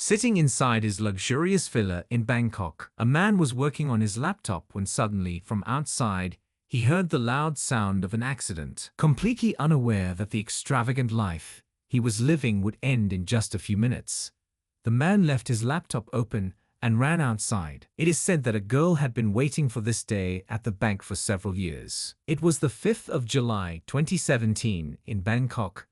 Sitting inside his luxurious villa in Bangkok, a man was working on his laptop when suddenly, from outside, he heard the loud sound of an accident. Completely unaware that the extravagant life he was living would end in just a few minutes, the man left his laptop open and ran outside. It is said that a girl had been waiting for this day at the bank for several years. It was the 5th of July 2017 in Bangkok,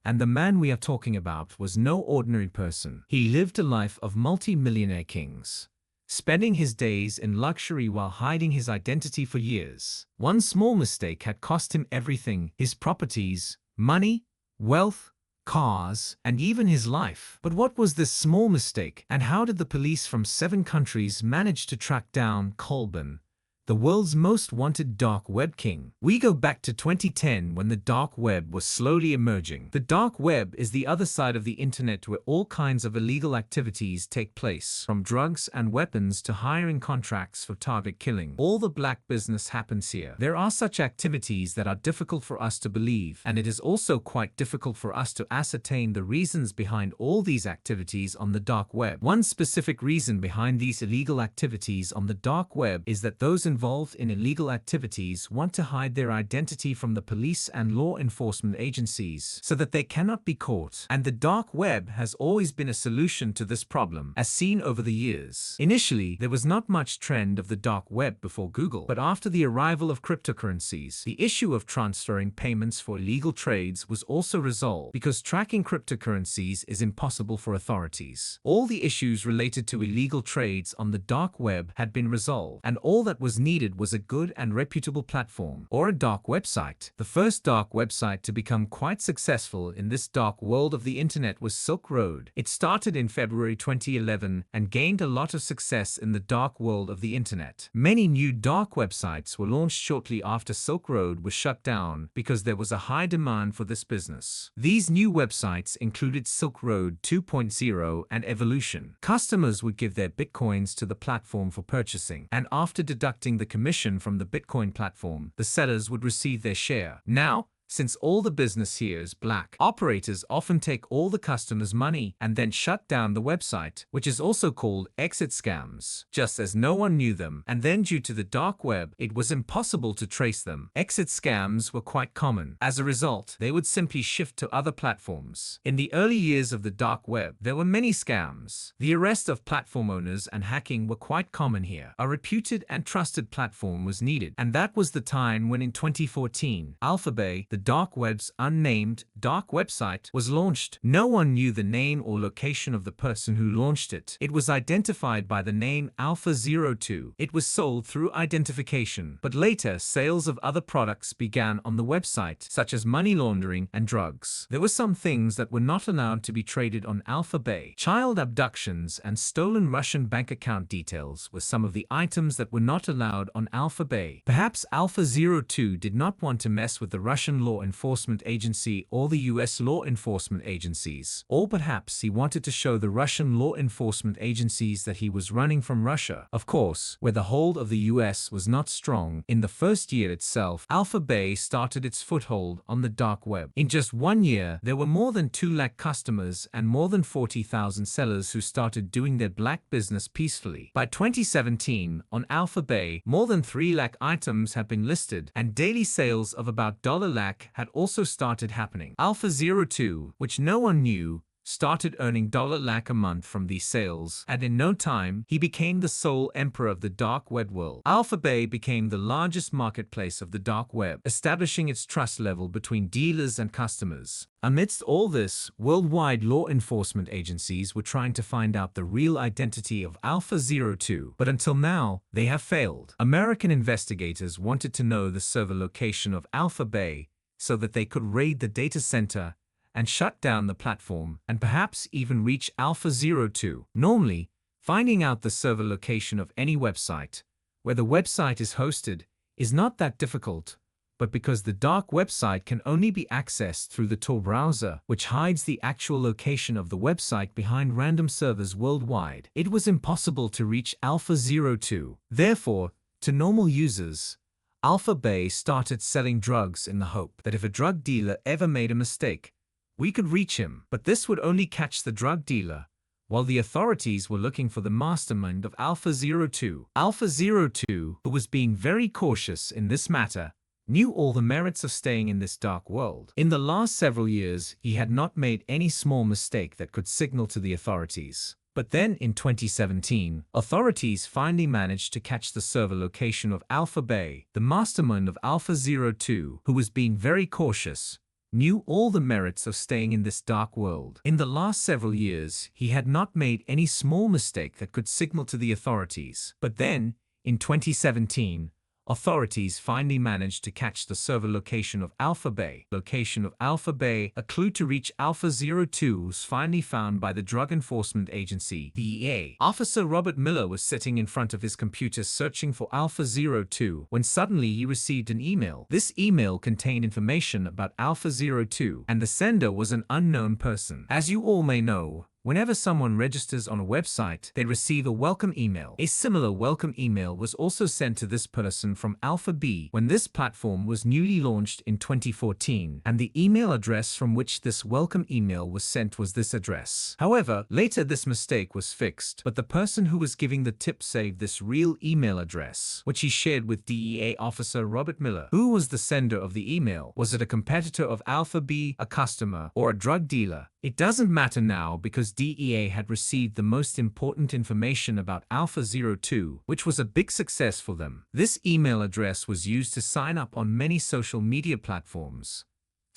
and the man we are talking about was no ordinary person. He lived a life of multi-millionaire kings, spending his days in luxury while hiding his identity for years. One small mistake had cost him everything: his properties, money, wealth, cars, and even his life. But what was this small mistake, and how did the police from 7 countries manage to track down Colban, the world's most wanted dark web king? We go back to 2010 when the dark web was slowly emerging. The dark web is the other side of the internet where all kinds of illegal activities take place, from drugs and weapons to hiring contracts for target killing. All the black business happens here. There are such activities that are difficult for us to believe, and it is also quite difficult for us to ascertain the reasons behind all these activities on the dark web. One specific reason behind these illegal activities on the dark web is that those involved in illegal activities want to hide their identity from the police and law enforcement agencies so that they cannot be caught. And the dark web has always been a solution to this problem, as seen over the years. Initially, there was not much trend of the dark web before Google, but after the arrival of cryptocurrencies, the issue of transferring payments for illegal trades was also resolved, because tracking cryptocurrencies is impossible for authorities. All the issues related to illegal trades on the dark web had been resolved, and all that was needed was a good and reputable platform, or a dark website. The first dark website to become quite successful in this dark world of the internet was Silk Road. It started in February 2011 and gained a lot of success in the dark world of the internet. Many new dark websites were launched shortly after Silk Road was shut down because there was a high demand for this business. These new websites included Silk Road 2.0 and Evolution. Customers would give their bitcoins to the platform for purchasing, and after deducting the commission from the Bitcoin platform, the sellers would receive their share. Now, since all the business here is black, operators often take all the customers' money and then shut down the website, which is also called exit scams, just as no one knew them. And then due to the dark web, it was impossible to trace them. Exit scams were quite common. As a result, they would simply shift to other platforms. In the early years of the dark web, there were many scams. The arrest of platform owners and hacking were quite common here. A reputed and trusted platform was needed, and that was the time when in 2014, Alphabet, the dark web's unnamed dark website, was launched. No one knew the name or location of the person who launched it. It was identified by the name Alpha02. It was sold through identification, but later sales of other products began on the website, such as money laundering and drugs. There were some things that were not allowed to be traded on Alphabet. Child abductions and stolen Russian bank account details were some of the items that were not allowed on Alphabet. Perhaps Alpha02 did not want to mess with the Russian law enforcement agency or the US law enforcement agencies. Or perhaps he wanted to show the Russian law enforcement agencies that he was running from Russia. Of course, where the hold of the US was not strong, in the first year itself, Alphabet started its foothold on the dark web. In just 1 year, there were more than 2 lakh customers and more than 40,000 sellers who started doing their black business peacefully. By 2017, on Alphabet, more than 3 lakh items had been listed, and daily sales of about $1 had also started happening. Alpha02, which no one knew, started earning $1 a month from these sales, and in no time, he became the sole emperor of the dark web world. Alphabet became the largest marketplace of the dark web, establishing its trust level between dealers and customers. Amidst all this, worldwide law enforcement agencies were trying to find out the real identity of Alpha02, but until now, they have failed. American investigators wanted to know the server location of Alphabet so that they could raid the data center and shut down the platform, and perhaps even reach Alpha02. Normally, finding out the server location of any website, where the website is hosted, is not that difficult, but because the dark website can only be accessed through the Tor browser, which hides the actual location of the website behind random servers worldwide, it was impossible to reach Alpha02. Therefore, to normal users, Alphabet started selling drugs in the hope that if a drug dealer ever made a mistake, we could reach him. But this would only catch the drug dealer, while the authorities were looking for the mastermind of Alpha-02. Alpha-02, who was being very cautious in this matter, knew all the merits of staying in this dark world. In the last several years, he had not made any small mistake that could signal to the authorities. But then, in 2017, authorities finally managed to catch the server location of Alpha Bay, the mastermind of Alpha-02, who was being very cautious, knew all the merits of staying in this dark world. In the last several years, he had not made any small mistake that could signal to the authorities. But then, in 2017, authorities finally managed to catch the server location of Alpha Bay. A clue to reach Alpha-02 was finally found by the Drug Enforcement Agency, DEA. Officer Robert Miller was sitting in front of his computer searching for Alpha-02 when suddenly he received an email. This email contained information about Alpha-02, and the sender was an unknown person. As you all may know, whenever someone registers on a website, they receive a welcome email. A similar welcome email was also sent to this person from Alpha B when this platform was newly launched in 2014, and the email address from which this welcome email was sent was this address. However, later this mistake was fixed, but the person who was giving the tip saved this real email address, which he shared with DEA officer Robert Miller. Who was the sender of the email? Was it a competitor of Alpha B, a customer, or a drug dealer? It doesn't matter now because DEA had received the most important information about Alpha-02, which was a big success for them. This email address was used to sign up on many social media platforms.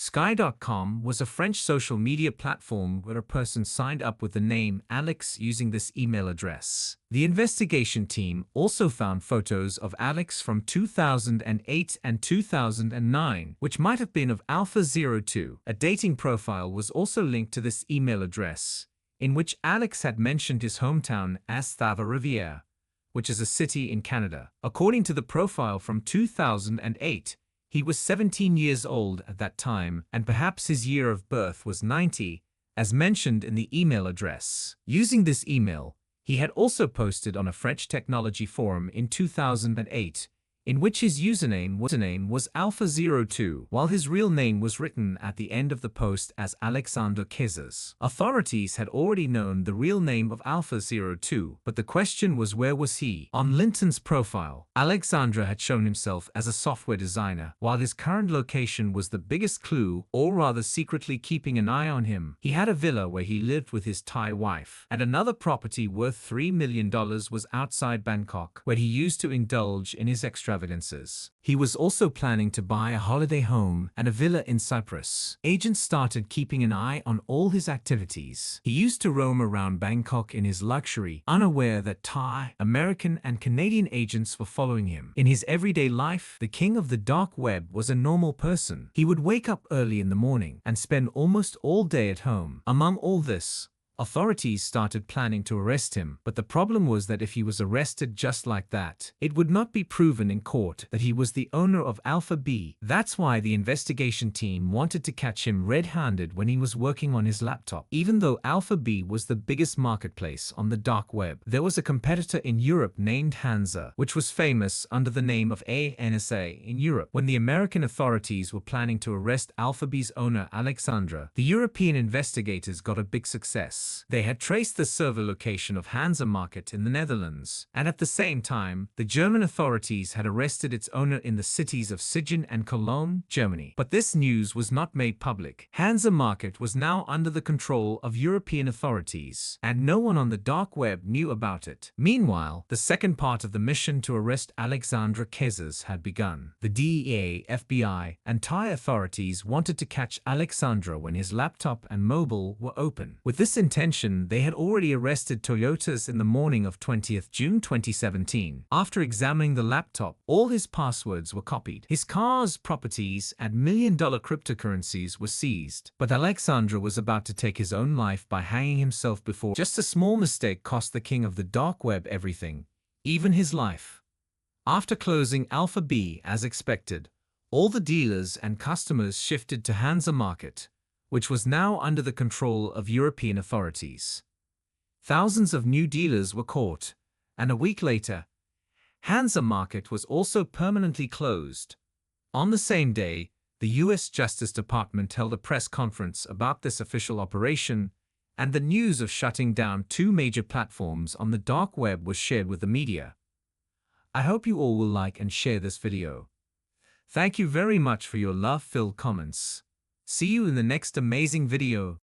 Sky.com was a French social media platform where a person signed up with the name Alex using this email address. The investigation team also found photos of Alex from 2008 and 2009, which might have been of Alpha-02. A dating profile was also linked to this email address, in which Alex had mentioned his hometown as Trois-Rivières, which is a city in Canada. According to the profile from 2008, he was 17 years old at that time, and perhaps his year of birth was 90, as mentioned in the email address. Using this email, he had also posted on a French technology forum in 2008, in which his username was Alpha-02, while his real name was written at the end of the post as Alexandre Kezes. Authorities had already known the real name of Alpha-02, but the question was, where was he? On LinkedIn's profile, Alexandre had shown himself as a software designer, while his current location was the biggest clue, or rather secretly keeping an eye on him. He had a villa where he lived with his Thai wife, and another property worth $3 million was outside Bangkok, where he used to indulge in his extravagances. He was also planning to buy a holiday home and a villa in Cyprus. Agents started keeping an eye on all his activities. He used to roam around Bangkok in his luxury, unaware that Thai, American, and Canadian agents were following him. In his everyday life, the king of the dark web was a normal person. He would wake up early in the morning and spend almost all day at home. Among all this, authorities started planning to arrest him, but the problem was that if he was arrested just like that, it would not be proven in court that he was the owner of Alpha B. That's why the investigation team wanted to catch him red-handed when he was working on his laptop. Even though Alpha B was the biggest marketplace on the dark web, there was a competitor in Europe named Hansa, which was famous under the name of ANSA in Europe. When the American authorities were planning to arrest Alpha B's owner Alexandra, the European investigators got a big success. They had traced the server location of Hansa Market in the Netherlands, and at the same time, the German authorities had arrested its owner in the cities of Siegen and Cologne, Germany. But this news was not made public. Hansa Market was now under the control of European authorities, and no one on the dark web knew about it. Meanwhile, the second part of the mission to arrest Alexandre Kezes had begun. The DEA, FBI, and Thai authorities wanted to catch Alexandra when his laptop and mobile were open. With this intention, they had already arrested Toyotas in the morning of 20th June 2017. After examining the laptop, all his passwords were copied. His cars, properties, and million-dollar cryptocurrencies were seized. But Alexandra was about to take his own life by hanging himself before just a small mistake cost the king of the dark web everything, even his life. After closing Alpha B as expected, all the dealers and customers shifted to Hansa Market, which was now under the control of European authorities. Thousands of new dealers were caught, and a week later, Hansa Market was also permanently closed. On the same day, the U.S. Justice Department held a press conference about this official operation, and the news of shutting down 2 major platforms on the dark web was shared with the media. I hope you all will like and share this video. Thank you very much for your love-filled comments. See you in the next amazing video.